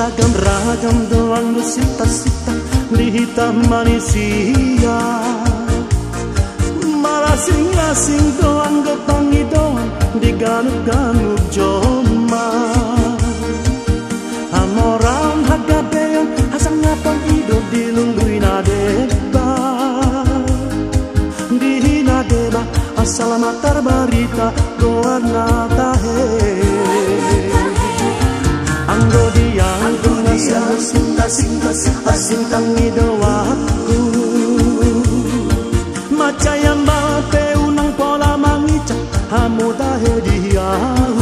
Ragam-ragam doang sita-sita di hitam manusia, malah asing-asing doang getangi doang di ganuk-ganuk joma. Amoram hagabean asang ngapang hidup di lungguina deba, di hina deba asal matar barita doang natahe. Anggo diang sintang idowaku macayang bape unang pola mangica hamu tahe diau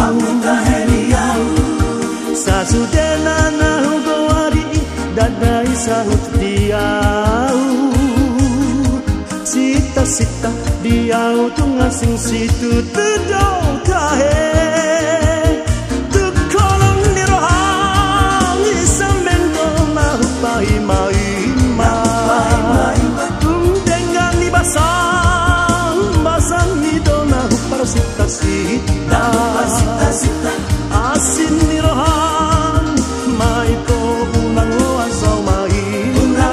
sasudena nahu goari dadai sahut diau sita-sita diau tu ngasing situ tedau kahe. Sita-sita asin ni rohan mai ko unang loan sau maina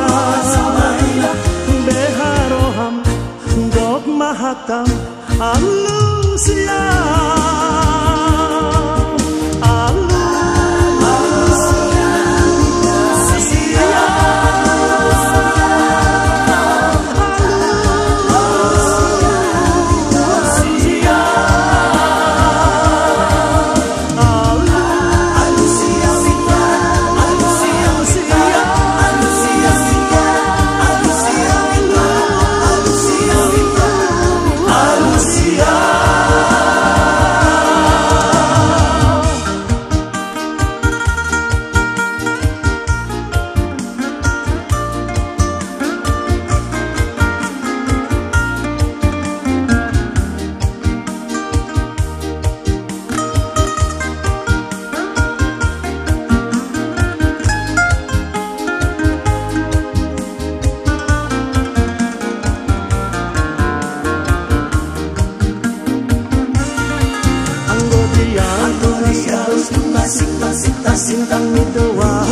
beharoham dok mahatam alusia. Sintang itu wah